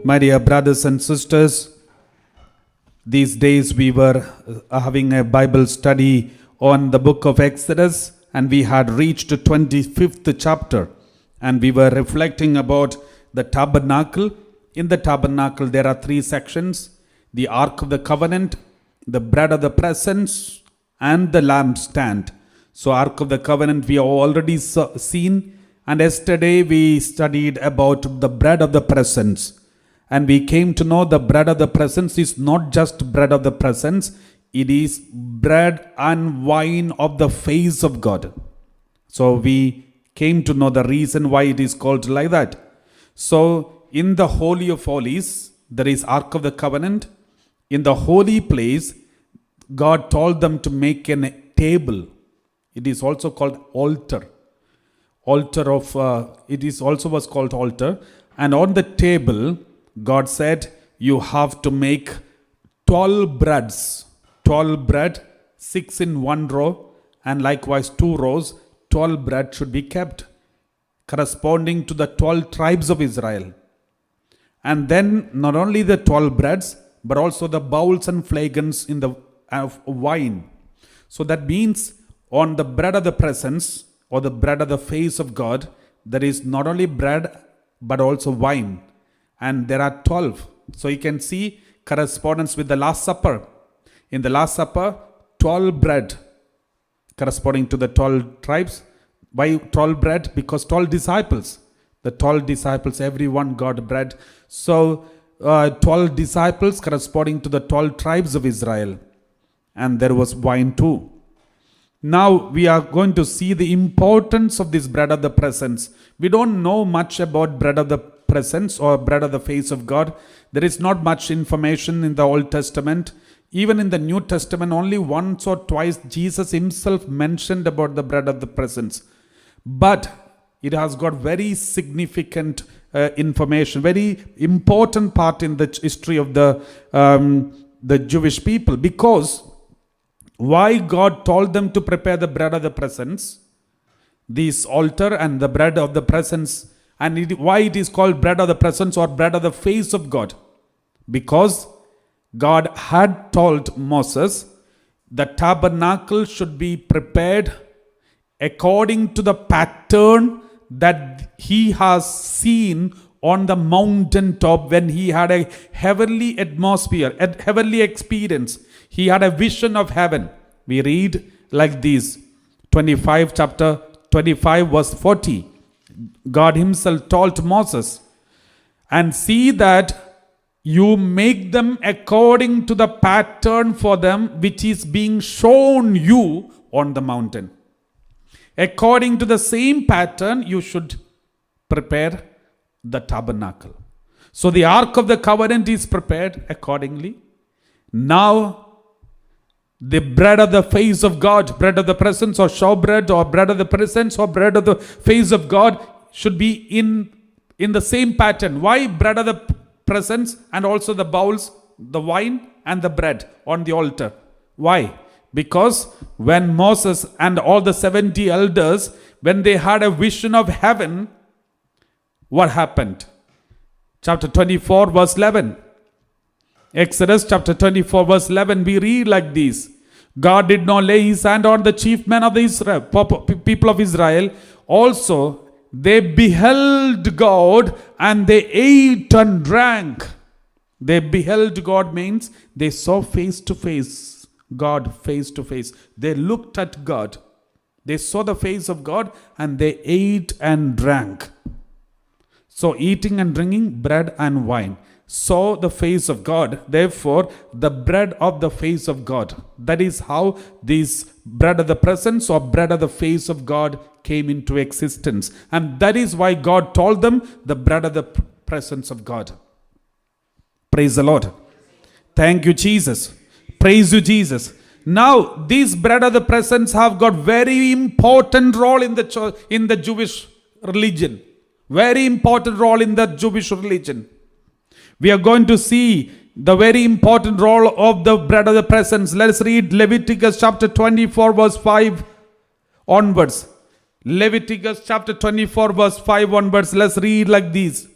My dear brothers and sisters, these days we were having a Bible study on the book of Exodus, and we had reached to 25th chapter, and we were reflecting about the tabernacle. In the tabernacle there are three sections: the Ark of the Covenant, the bread of the presence, and the lampstand. So Ark of the Covenant we have already seen, and yesterday we studied about the bread of the presence. And we came to know the bread of the presence is not just bread of the presence, it is bread and wine of the face of God. So we came to know the reason why it is called like that. So in the Holy of Holies, there is Ark of the Covenant. In the holy place, God told them to make a table. It is also called altar. It is also was called altar. And on the table, God said, you have to make 12 breads. 12 bread, 6 in one row, and likewise 2 rows. 12 bread should be kept, corresponding to the 12 tribes of Israel. And then not only the 12 breads, but also the bowls and flagons in the wine. So that means on the bread of the presence, or the bread of the face of God, there is not only bread, but also wine. And there are 12. So you can see correspondence with the Last Supper. In the Last Supper, 12 bread corresponding to the 12 tribes. Why 12 bread? Because 12 disciples. The 12 disciples, everyone got bread. So 12 disciples corresponding to the 12 tribes of Israel. And there was wine too. Now we are going to see the importance of this bread of the presence. We don't know much about bread of the presence or bread of the face of God. There is not much information in the Old Testament. Even in the New Testament, only once or twice Jesus himself mentioned about the bread of the presence. But it has got very significant information, very important part in the history of the Jewish people. Because why God told them to prepare the bread of the presence, this altar and the bread of the presence, and why it is called bread of the presence or bread of the face of God? Because God had told Moses the tabernacle should be prepared according to the pattern that he has seen on the mountaintop when he had a heavenly atmosphere, a heavenly experience. He had a vision of heaven. We read like this, chapter 25 verse 40. God himself told Moses, and see that you make them according to the pattern for them which is being shown you on the mountain. According to the same pattern, you should prepare the tabernacle. So the Ark of the Covenant is prepared accordingly. Now, the bread of the face of God, bread of the presence or showbread or bread of the presence or bread of the face of God should be in the same pattern. Why bread of the presence and also the bowls, the wine and the bread on the altar? Why? Because when Moses and all the 70 elders, when they had a vision of heaven, what happened? Chapter 24 verse 11. Exodus chapter 24 verse 11, we read like this. God did not lay his hand on the chief men of the people of Israel. Also, they beheld God and they ate and drank. They beheld God means they saw face to face, God face to face. They looked at God. They saw the face of God and they ate and drank. So eating and drinking bread and wine. Saw the face of God. Therefore, the bread of the face of God. That is how this bread of the presence or bread of the face of God came into existence. And that is why God told them the bread of the presence of God. Praise the Lord. Thank you, Jesus. Praise you, Jesus. Now, these bread of the presence have got very important role in the Jewish religion. Very important role in the Jewish religion. We are going to see the very important role of the bread of the presence. Let us read Leviticus chapter 24 verse 5 onwards. Leviticus chapter 24 verse 5 onwards. Let's read like this.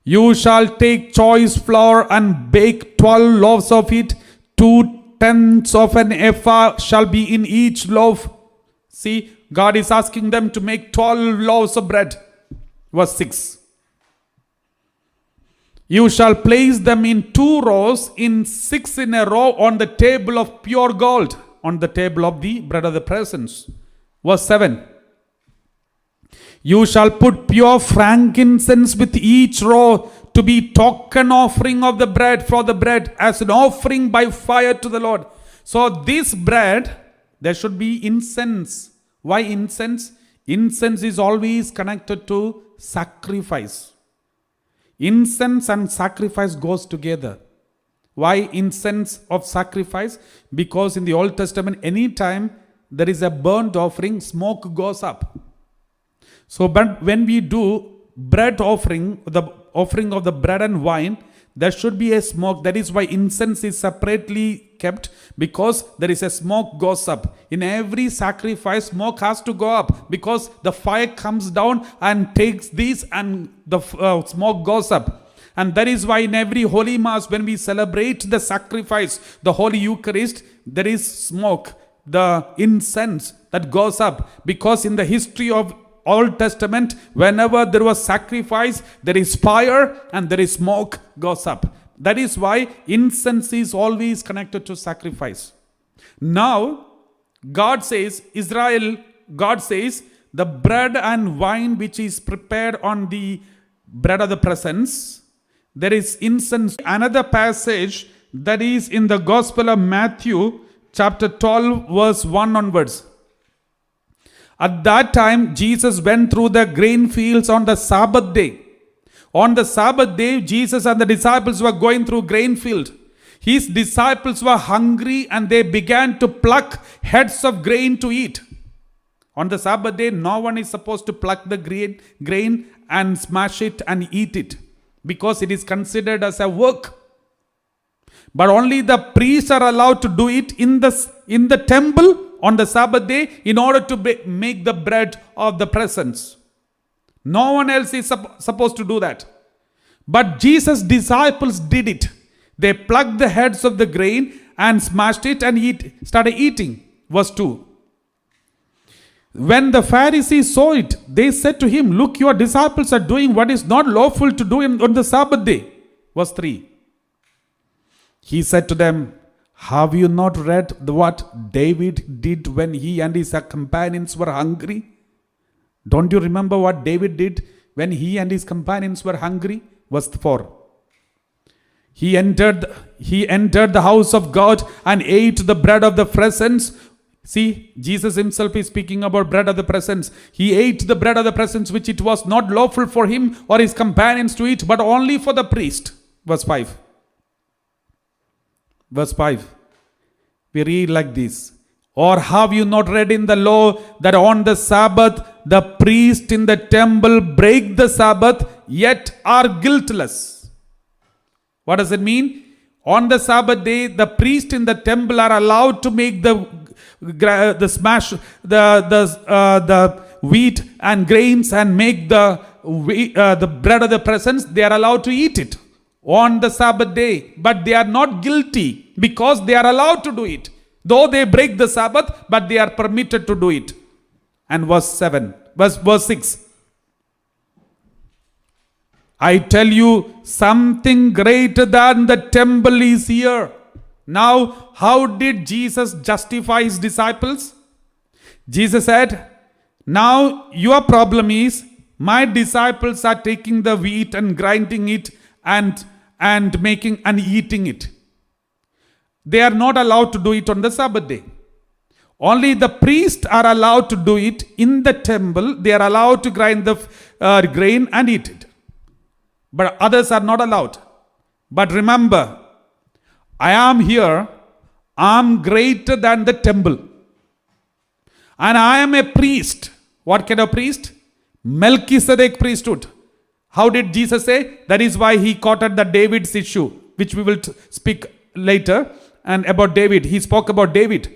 You shall take choice flour and bake 12 loaves of it. 2/10 of an ephah shall be in each loaf. See, God is asking them to make 12 loaves of bread. Verse 6. You shall place them in 2 rows, in 6 in a row, on the table of pure gold, on the table of the bread of the presence. Verse 7. You shall put pure frankincense with each row to be token offering of the bread, for the bread as an offering by fire to the Lord. So this bread, there should be incense. Why incense? Incense is always connected to sacrifice. Incense and sacrifice goes together. Why incense of sacrifice? Because in the Old Testament, anytime there is a burnt offering, smoke goes up. So but when we do bread offering, the offering of the bread and wine, there should be a smoke. That is why incense is separately kept, because there is a smoke goes up. In every sacrifice, smoke has to go up, because the fire comes down and takes these, and the smoke goes up. And that is why in every Holy Mass, when we celebrate the sacrifice, the Holy Eucharist, there is smoke, the incense that goes up. Because in the history of Old Testament, whenever there was sacrifice, there is fire and there is smoke goes up. That is why incense is always connected to sacrifice. Now, God says, God says, the bread and wine which is prepared on the bread of the presence, there is incense. Another passage that is in the Gospel of Matthew, chapter 12, verse 1 onwards. At that time, Jesus went through the grain fields on the Sabbath day. On the Sabbath day, Jesus and the disciples were going through grain field. His disciples were hungry and they began to pluck heads of grain to eat. On the Sabbath day, no one is supposed to pluck the grain and smash it and eat it, because it is considered as a work. But only the priests are allowed to do it in the temple on the Sabbath day, in order to make the bread of the presence. No one else is supposed to do that. But Jesus' disciples did it. They plucked the heads of the grain and smashed it and started eating. Verse 2. When the Pharisees saw it, they said to him, "Look, your disciples are doing what is not lawful to do on the Sabbath day." Verse 3. He said to them, "Have you not read what David did when he and his companions were hungry? Don't you remember what David did when he and his companions were hungry?" Verse 4. He entered the house of God and ate the bread of the presence. See, Jesus himself is speaking about bread of the presence. He ate the bread of the presence, which it was not lawful for him or his companions to eat, but only for the priest. Verse 5. Verse 5, we read like this. Or have you not read in the law that on the Sabbath the priest in the temple break the Sabbath, yet are guiltless? What does it mean? On the Sabbath day, the priest in the temple are allowed to make the wheat and grains and make the bread of the presence. They are allowed to eat it on the Sabbath day, but they are not guilty because they are allowed to do it. Though they break the Sabbath, but they are permitted to do it. And verse 6. I tell you, something greater than the temple is here. Now, how did Jesus justify his disciples? Jesus said, now your problem is, my disciples are taking the wheat and grinding it and making and eating it. They are not allowed to do it on the Sabbath day. Only the priests are allowed to do it in the temple. They are allowed to grind the grain and eat it. But others are not allowed. But remember, I am here. I am greater than the temple. And I am a priest. What kind of priest? Melchizedek priesthood. How did Jesus say? That is why he quoted the David's issue, which we will speak later. And about David, he spoke about David.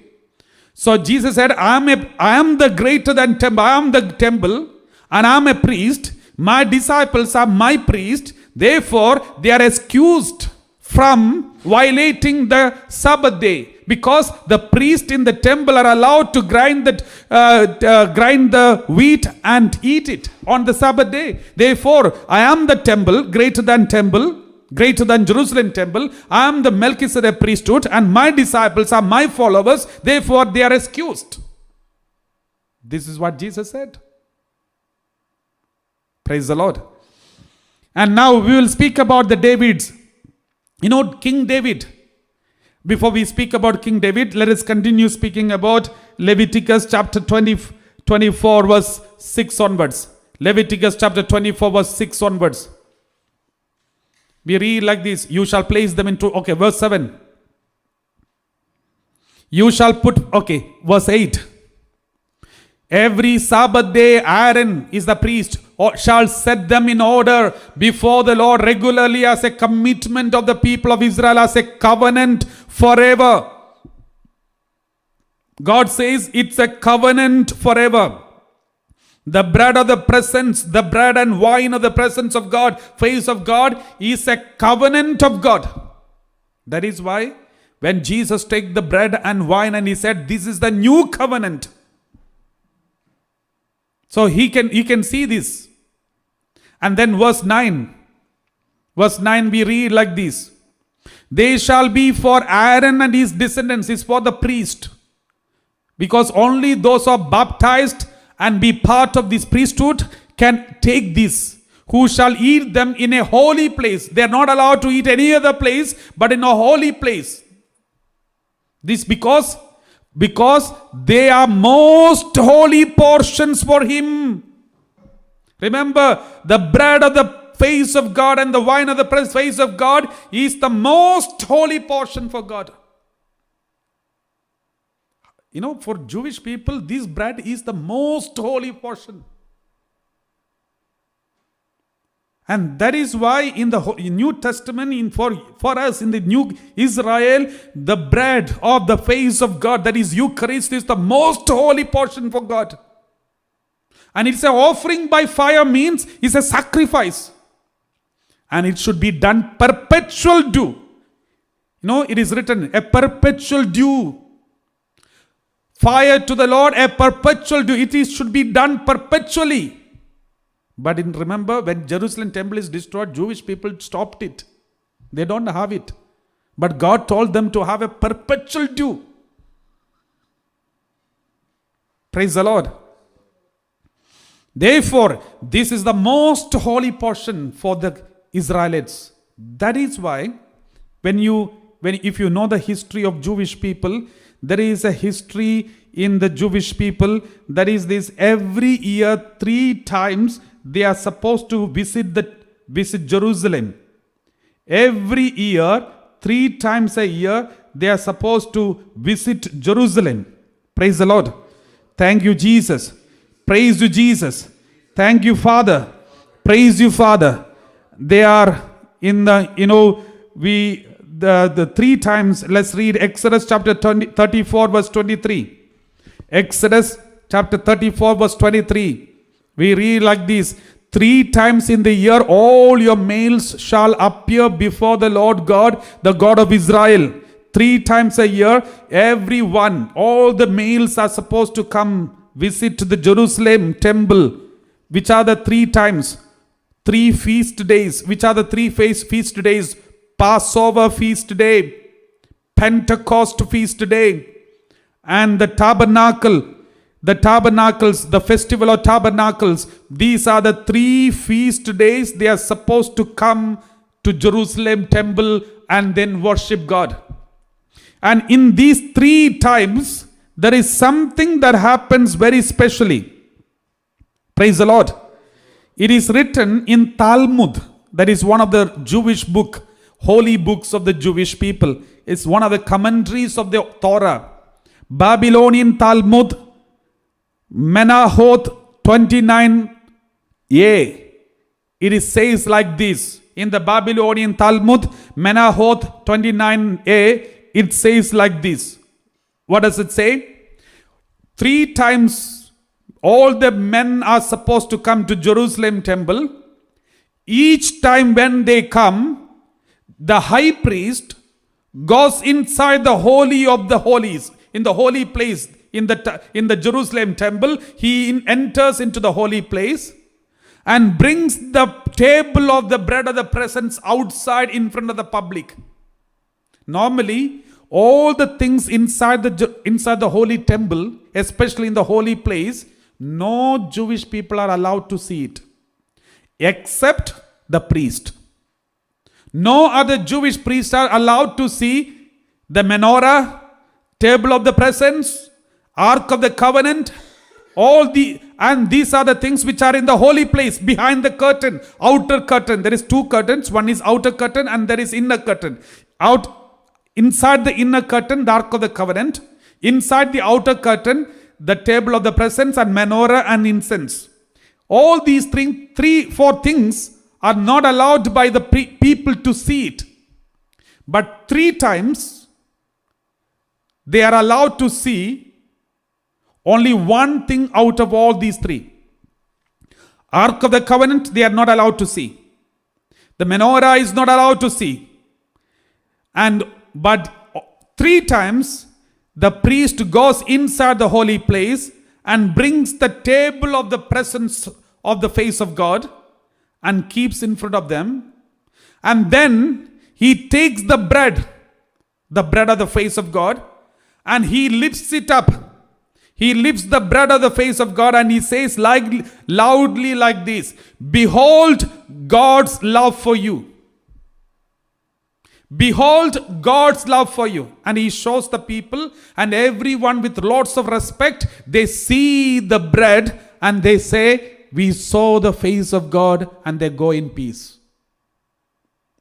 So Jesus said, I am the greater than temple. I am the temple and I am a priest. My disciples are my priest. Therefore, they are excused from violating the Sabbath day, because the priest in the temple are allowed to grind the wheat and eat it on the Sabbath day. Therefore, I am the temple, greater than Jerusalem temple. I am the Melchizedek priesthood, and my disciples are my followers. Therefore, they are excused. This is what Jesus said. Praise the Lord. And now we will speak about the Davids. King David. Before we speak about King David, let us continue speaking about Leviticus chapter 24 verse 6 onwards. Leviticus chapter 24 verse 6 onwards. We read like this. You shall place them into, verse 7. You shall put, verse 8. Every Sabbath day, Aaron is the priest, or shall set them in order before the Lord regularly as a commitment of the people of Israel, as a covenant forever. God says it's a covenant forever. The bread of the presence, the bread and wine of the presence of God, face of God, is a covenant of God. That is why when Jesus took the bread and wine and he said, this is the new covenant. So you can see this. And then verse 9. Verse 9 we read like this. They shall be for Aaron and his descendants, is for the priest. Because only those who are baptized and be part of this priesthood can take this, who shall eat them in a holy place. They are not allowed to eat any other place, but in a holy place. This because they are most holy portions for him. Remember, the bread of the face of God and the wine of the face of God is the most holy portion for God. For Jewish people, this bread is the most holy portion. And that is why in the New Testament, for us in the New Israel, the bread of the face of God, that is Eucharist, is the most holy portion for God. And it's an offering by fire, means it's a sacrifice. And it should be done perpetual due. It is written, a perpetual due. Fire to the Lord, a perpetual due. It should be done perpetually. But remember, when Jerusalem temple is destroyed, Jewish people stopped it. They don't have it. But God told them to have a perpetual due. Praise the Lord. Therefore, this is the most holy portion for the Israelites. That is why, if you know the history of Jewish people, there is a history in the Jewish people. That is this: every year, 3 times they are supposed to visit Jerusalem. Every year, 3 times a year, they are supposed to visit Jerusalem. Praise the Lord. Thank you, Jesus. Praise you, Jesus. Thank you, Father. Praise you, Father. They are in the 3 times. Let's read Exodus chapter 34 verse 23. Exodus chapter 34 verse 23. We read like this: 3 times in the year all your males shall appear before the Lord God, the God of Israel. 3 times a year, all the males are supposed to come visit the Jerusalem temple. Which are the 3 times? 3 feast days. Which are the 3 feast days? Passover feast day, Pentecost feast day, and the tabernacle. The festival of tabernacles. These are the 3 feast days. They are supposed to come to Jerusalem temple and then worship God. And in these 3 times, there is something that happens very specially. Praise the Lord. It is written in Talmud. That is one of the Jewish holy books of the Jewish people. It's one of the commentaries of the Torah. Babylonian Talmud, Menahoth 29a. It says like this. In the Babylonian Talmud, Menahoth 29a, it says like this. What does it say? 3 times all the men are supposed to come to Jerusalem temple. each time when they come, the high priest goes inside the holy of the holies, in the holy place, in the Jerusalem temple. He enters into the holy place and brings the table of the bread of the presence outside in front of the public. Normally, all the things inside the holy temple, especially in the holy place, no Jewish people are allowed to see it, except the priest. No other Jewish priests are allowed to see the menorah, table of the presence, ark of the covenant, and these are the things which are in the holy place, behind the curtain, outer curtain. There is two curtains. One is outer curtain and there is inner curtain. Inside the inner curtain, the ark of the covenant. Inside the outer curtain, the table of the presence and menorah and incense. All these four things are not allowed by the people to see it. But 3 times they are allowed to see only one thing out of all these 3. Ark of the covenant, they are not allowed to see. The menorah is not allowed to see. But 3 times the priest goes inside the holy place and brings the table of the presence of the face of God and keeps in front of them. And then he takes the bread of the face of God, and he lifts it up. He lifts the bread of the face of God and he says loudly like this: "Behold God's love for you. Behold God's love for you." And he shows the people, and everyone with lots of respect, they see the bread and they say, "We saw the face of God," and they go in peace.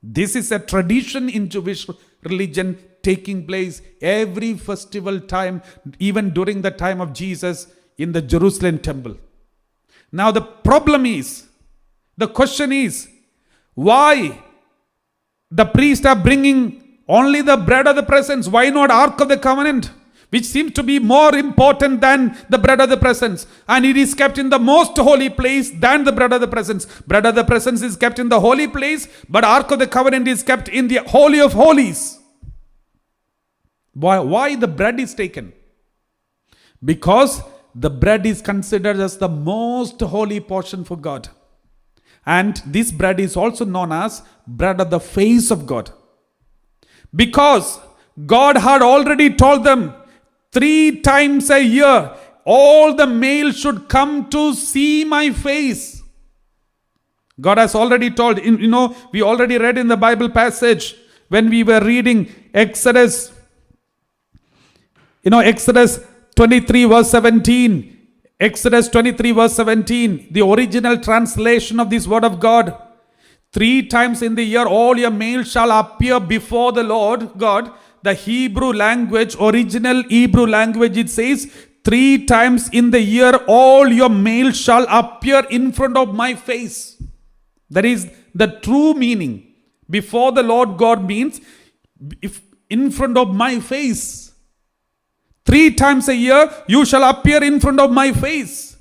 This is a tradition in Jewish religion taking place every festival time, even during the time of Jesus in the Jerusalem temple. Now the question is, why the priests are bringing only the bread of the presence? Why not Ark of the Covenant, which seems to be more important than the bread of the presence? And it is kept in the most holy place than the bread of the presence. Bread of the presence is kept in the holy place, but Ark of the Covenant is kept in the Holy of Holies. Why the bread is taken? Because the bread is considered as the most holy portion for God. And this bread is also known as bread of the face of God. Because God had already told them 3 times a year, all the males should come to see my face. God has already told, we already read in the Bible passage when we were reading Exodus 23 verse 17. Exodus 23 verse 17, the original translation of this word of God. 3 times in the year all your males shall appear before the Lord God. The Hebrew language, original Hebrew language, it says 3 times in the year all your males shall appear in front of my face. That is the true meaning. Before the Lord God means if in front of my face. 3 times a year you shall appear in front of my face.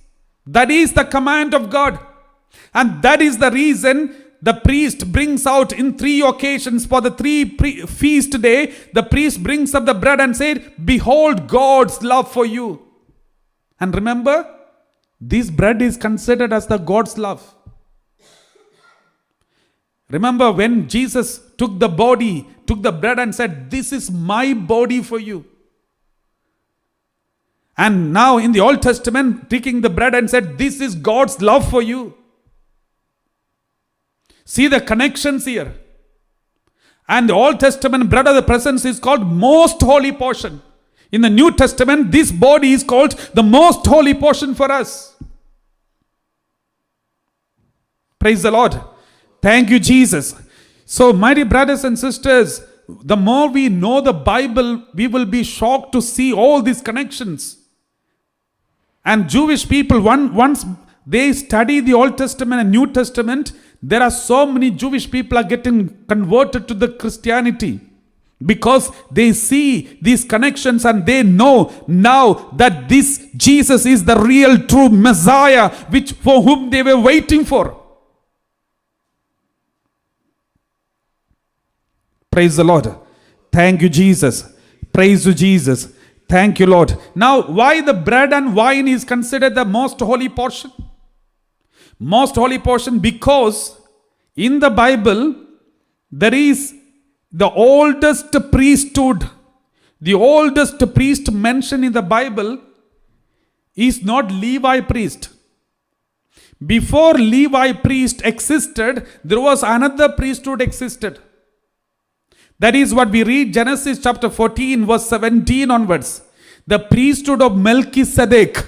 That is the command of God. And that is the reason the priest brings out in 3 occasions for the 3 feast day. The priest brings up the bread and said, "Behold God's love for you." And remember, this bread is considered as the God's love. Remember when Jesus took the bread and said, "This is my body for you." And now in the Old Testament, taking the bread and said, "This is God's love for you." See the connections here. And the Old Testament bread of the presence is called most holy portion. In the New Testament, this body is called the most holy portion for us. Praise the Lord. Thank you, Jesus. So, my dear brothers and sisters, the more we know the Bible, we will be shocked to see all these connections. And Jewish people, once they study the Old Testament and New Testament, there are so many Jewish people are getting converted to the Christianity because they see these connections and they know now that this Jesus is the real true Messiah for whom they were waiting for. Praise the Lord. Thank you, Jesus. Praise you, Jesus. Thank you, Lord. Now, why the bread and wine is considered the most holy portion? Most holy portion because in the Bible, there is the oldest priesthood. The oldest priest mentioned in the Bible is not Levi priest. Before Levi priest existed, there was another priesthood existed. That is what we read Genesis chapter 14 verse 17 onwards. The priesthood of Melchizedek.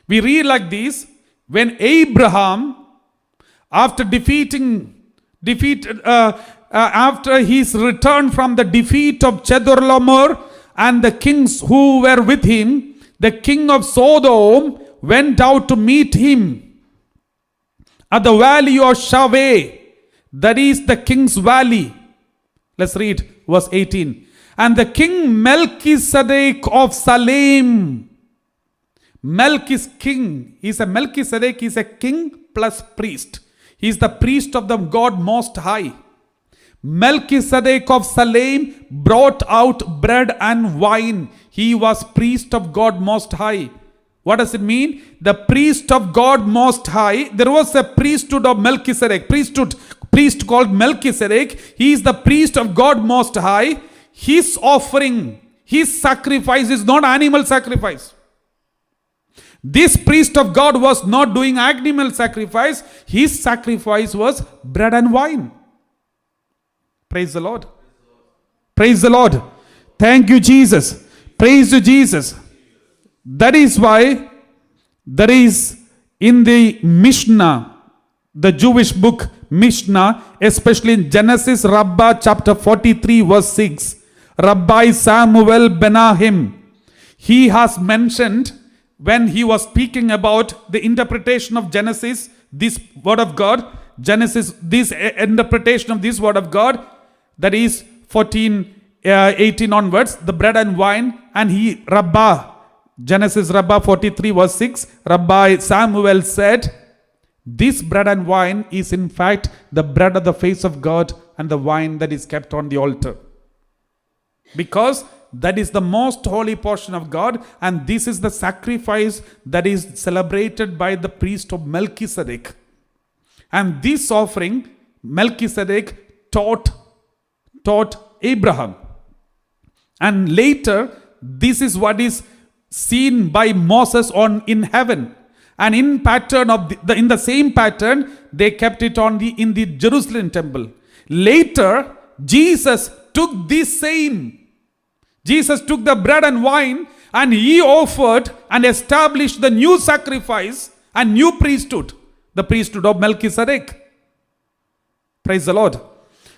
We read like this: when Abraham, after after his return from the defeat of Chedorlaomer and the kings who were with him, the king of Sodom went out to meet him at the valley of Shaveh, that is the king's valley. Let's read verse 18. And the king Melchizedek of Salem. Melchizedek is a king plus priest. He is the priest of the God Most High. Melchizedek of Salem brought out bread and wine. He was priest of God Most High. What does it mean? The priest of God Most High. There was a priesthood of Melchizedek. Priest called Melchizedek. He is the priest of God Most High. His offering, his sacrifice is not animal sacrifice. This priest of God was not doing animal sacrifice. His sacrifice was bread and wine. Praise the Lord. Praise the Lord. Thank you, Jesus. Praise you, Jesus. That is why there is in the Mishnah, the Jewish book Mishnah, especially in Genesis Rabbah chapter 43 verse 6, Rabbi Samuel Benahim, he has mentioned when he was speaking about the interpretation of Genesis, this word of God, Genesis, this interpretation of this word of God, that is 18 onwards, the bread and wine, and he, Genesis Rabbah 43 verse 6, Rabbi Samuel said, this bread and wine is in fact the bread of the face of God and the wine that is kept on the altar. Because that is the most holy portion of God, and this is the sacrifice that is celebrated by the priest of Melchizedek. And this offering, Melchizedek taught Abraham. And later, this is what is seen by Moses in heaven. And in the same pattern, they kept it in the Jerusalem temple. Later, Jesus took the bread and wine and he offered and established the new sacrifice and new priesthood, the priesthood of Melchizedek. Praise the Lord.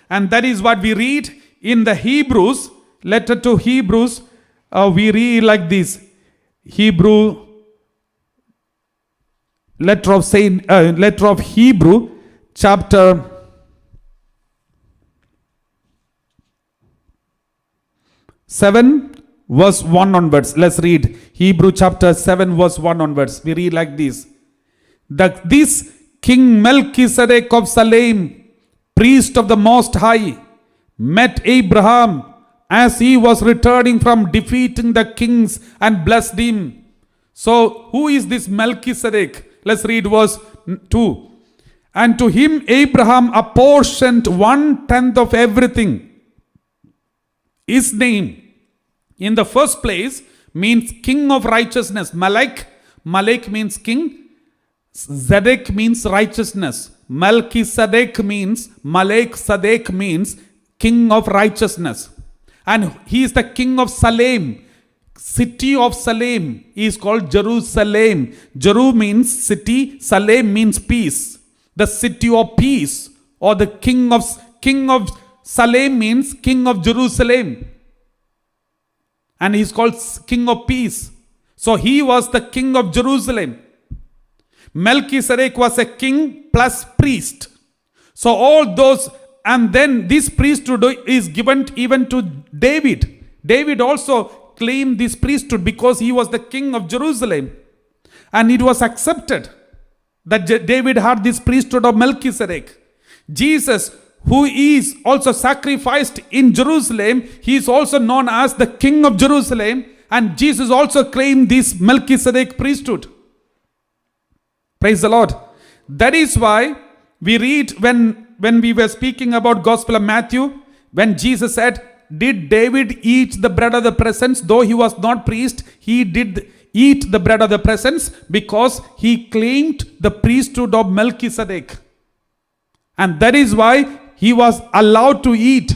And that is what we read in the Hebrews, letter to Hebrews. We read like this: letter of Hebrew, chapter 7, verse 1 onwards. Let's read Hebrew chapter 7, verse 1 onwards. We read like this: this King Melchizedek of Salem, priest of the Most High, met Abraham as he was returning from defeating the kings and blessed him. So, who is this Melchizedek? Let's read verse 2. And to him Abraham apportioned 1/10 of everything. His name, in the first place, means king of righteousness. Malek means king. Zedek means righteousness. Melchizedek means, Sadek means king of righteousness. And he is the king of Salem. City of Salem is called Jerusalem. Jeru means city, Salem means peace. The city of peace, or the king of Salem means king of Jerusalem. And he is called king of peace. So he was the king of Jerusalem. Melchizedek was a king plus priest. So all those, and then this priesthood is given even to David. David also claimed this priesthood because he was the king of Jerusalem. And it was accepted that David had this priesthood of Melchizedek. Jesus, who is also sacrificed in Jerusalem, he is also known as the King of Jerusalem. And Jesus also claimed this Melchizedek priesthood. Praise the Lord. That is why we read when we were speaking about Gospel of Matthew, when Jesus said, did David eat the bread of the presence? Though he was not priest, he did eat the bread of the presence because he claimed the priesthood of Melchizedek. And that is why he was allowed to eat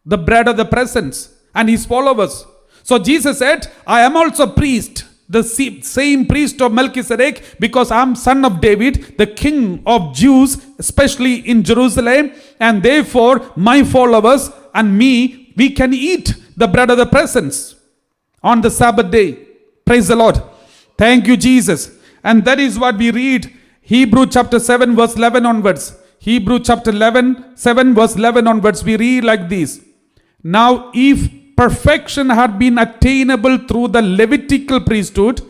the bread of the presence and his followers. So Jesus said, I am also priest, the same priest of Melchizedek, because I am son of David, the king of Jews, especially in Jerusalem. And therefore, my followers and me, we can eat the bread of the presence on the Sabbath day. Praise the Lord. Thank you, Jesus. And that is what we read, Hebrew chapter 7 verse 11 onwards. Hebrew chapter 7 verse 11 onwards, we read like this. Now if perfection had been attainable through the Levitical priesthood,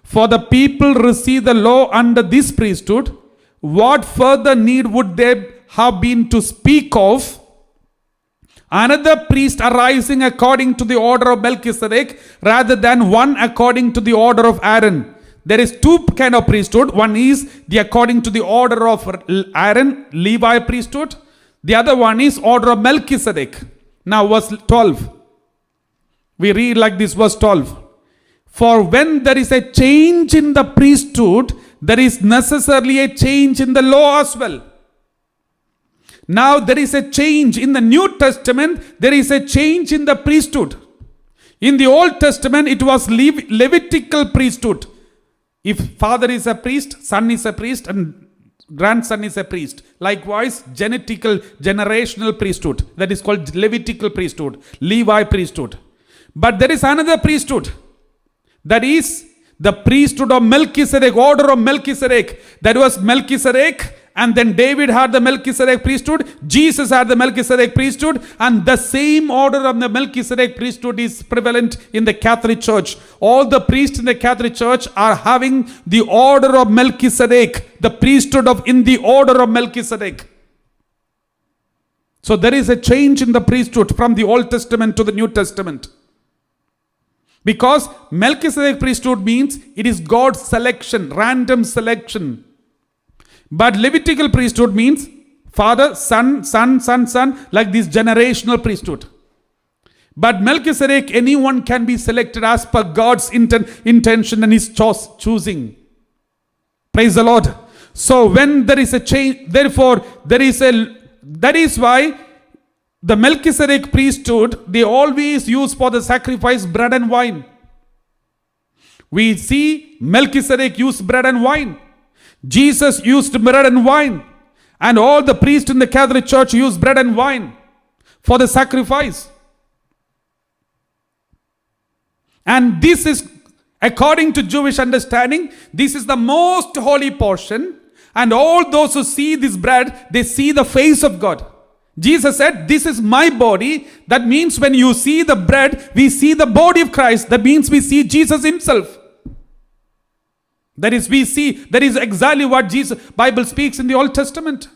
for the people receive the law under this priesthood, what further need would there have been to speak of another priest arising according to the order of Melchizedek rather than one according to the order of Aaron? There is two kind of priesthood. One is the according to the order of Aaron, Levi priesthood. The other one is order of Melchizedek. Now verse 12. We read like this, verse 12. For when there is a change in the priesthood, there is necessarily a change in the law as well. Now there is a change in the New Testament, there is a change in the priesthood. In the Old Testament, it was Levitical priesthood. If father is a priest, son is a priest, and grandson is a priest. Likewise, generational priesthood. That is called Levitical priesthood, Levi priesthood. But there is another priesthood. That is the priesthood of Melchizedek, order of Melchizedek. That was Melchizedek, and then David had the Melchizedek priesthood. Jesus had the Melchizedek priesthood, and the same order of the Melchizedek priesthood is prevalent in the Catholic Church. All the priests in the Catholic Church are having the order of Melchizedek, the priesthood in the order of Melchizedek. So there is a change in the priesthood from the Old Testament to the New Testament. Because Melchizedek priesthood means it is God's selection, random selection. But Levitical priesthood means father, son, like this generational priesthood. But Melchizedek, anyone can be selected as per God's intention and his choosing. Praise the Lord. So when there is a change, therefore that is why the Melchizedek priesthood, they always use for the sacrifice bread and wine. We see Melchizedek used bread and wine. Jesus used bread and wine. And all the priests in the Catholic Church use bread and wine for the sacrifice. And this is, according to Jewish understanding, this is the most holy portion. And all those who see this bread, they see the face of God. Jesus said, this is my body. That means when you see the bread, we see the body of Christ. That means we see Jesus himself. That is exactly what Bible speaks in the Old Testament.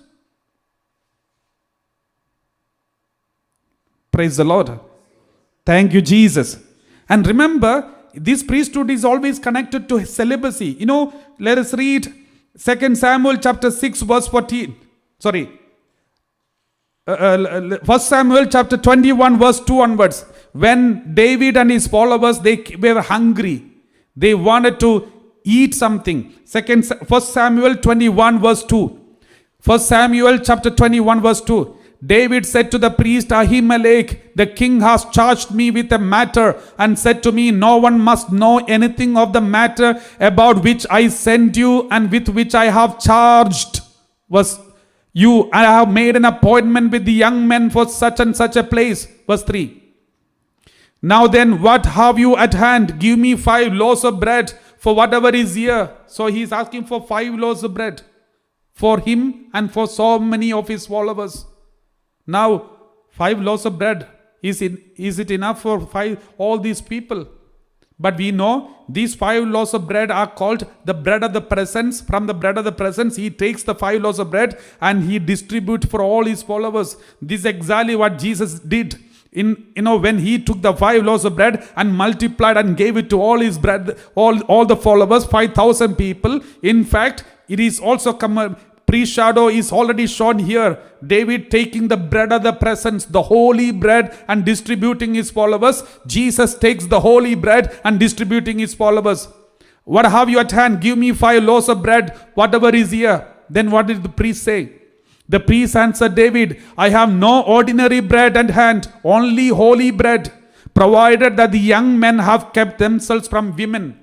Praise the Lord. Thank you, Jesus. And remember, this priesthood is always connected to celibacy. Let us read 2 Samuel chapter 6 verse 14. 1 Samuel chapter 21 verse 2 onwards. When David and his followers, they were hungry. They wanted to eat something. 1 Samuel 21 verse 2. 1 Samuel chapter 21 verse 2. David said to the priest Ahimelech, the king has charged me with a matter and said to me, no one must know anything of the matter about which I sent you and with which I have charged you. I have made an appointment with the young men for such and such a place. Verse 3. Now then, what have you at hand? Give me 5 loaves of bread for whatever is here. So he is asking for 5 loaves of bread for him and for so many of his followers. Now, 5 loaves of bread, is it enough for all these people? But we know these 5 loaves of bread are called the bread of the presence. From the bread of the presence, he takes the 5 loaves of bread and he distributes for all his followers. This is exactly what Jesus did. When he took the 5 loaves of bread and multiplied and gave it to all his bread, all the followers, 5,000 people. In fact, it is also pre-shadow is already shown here. David taking the bread of the presence, the holy bread, and distributing his followers. Jesus takes the holy bread and distributing his followers. What have you at hand? Give me 5 loaves of bread, whatever is here. Then what did the priest say? The priest answered David, I have no ordinary bread at hand, only holy bread, provided that the young men have kept themselves from women.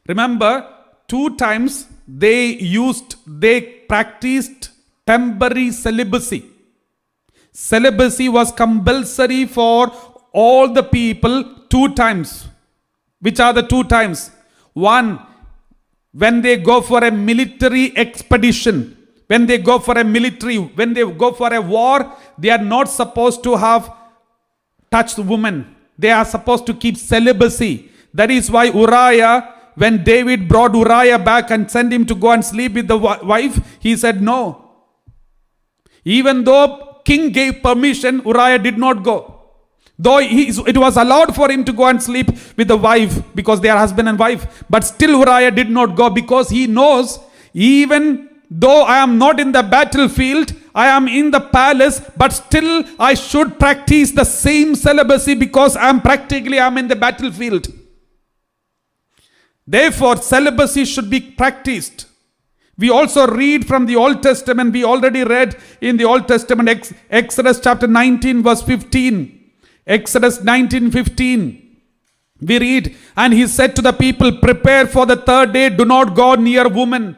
Remember, 2 times they practiced temporary celibacy. Celibacy was compulsory for all the people 2 times. Which are the 2 times? One, when they go for a military expedition. When they go for a war, they are not supposed to have touched women. They are supposed to keep celibacy. That is why Uriah, when David brought Uriah back and sent him to go and sleep with the wife, he said no. Even though king gave permission, Uriah did not go. Though it was allowed for him to go and sleep with the wife because they are husband and wife. But still Uriah did not go because he knows, even though I am not in the battlefield, I am in the palace, but still I should practice the same celibacy because I am in the battlefield. Therefore, celibacy should be practiced. We also read from the Old Testament. We already read in the Old Testament, Exodus chapter 19 verse 15. Exodus 19:15. We read, and he said to the people, prepare for the 3rd day, do not go near woman.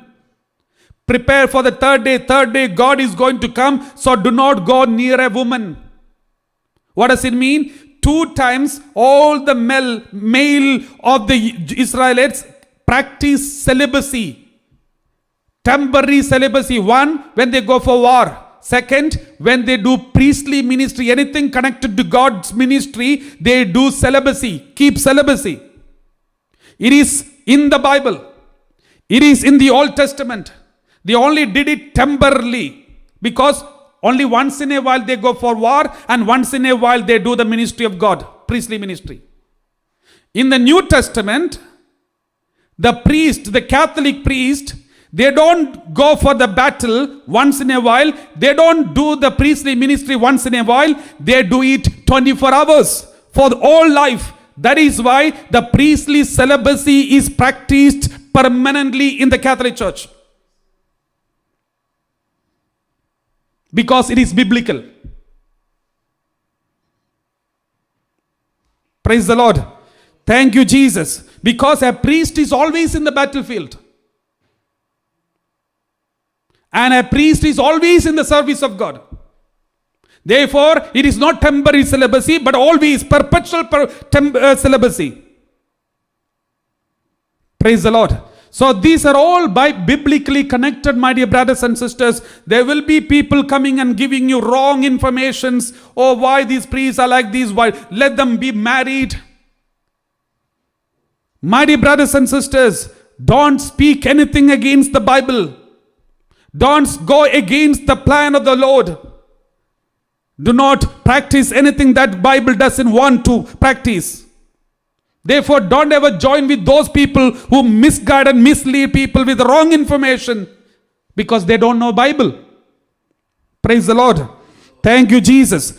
Prepare for the 3rd day. 3rd day God is going to come, so do not go near a woman. What does it mean? 2 times all the male of the Israelites practice celibacy. Temporary celibacy. 1, when they go for war. 2nd, when they do priestly ministry, anything connected to God's ministry, they do celibacy. Keep celibacy. It is in the Bible. It is in the Old Testament. They only did it temporarily because only once in a while they go for war and once in a while they do the ministry of God, priestly ministry. In the New Testament, the priest, the Catholic priest, they don't go for the battle once in a while. They don't do the priestly ministry once in a while. They do it 24 hours for the whole life. That is why the priestly celibacy is practiced permanently in the Catholic Church. Because it is biblical. Praise the Lord. Thank you, Jesus. Because a priest is always in the battlefield. And a priest is always in the service of God. Therefore, it is not temporary celibacy, but always perpetual celibacy. Praise the Lord. So these are all biblically connected, my dear brothers and sisters. There will be people coming and giving you wrong informations. Oh, why these priests are like these? Why? Let them be married. My dear brothers and sisters, don't speak anything against the Bible. Don't go against the plan of the Lord. Do not practice anything that Bible doesn't want to practice. Therefore, don't ever join with those people who misguide and mislead people with wrong information because they don't know Bible. Praise the Lord. Thank you, Jesus.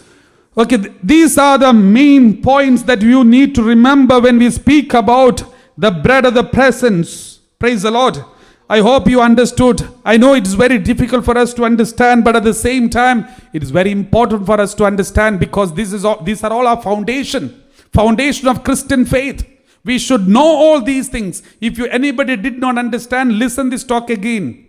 Okay, these are the main points that you need to remember when we speak about the bread of the presence. Praise the Lord. I hope you understood. I know it is very difficult for us to understand, but at the same time, it is very important for us to understand because these are all our foundation of Christian faith. We should know all these things. If anybody did not understand, listen this talk again.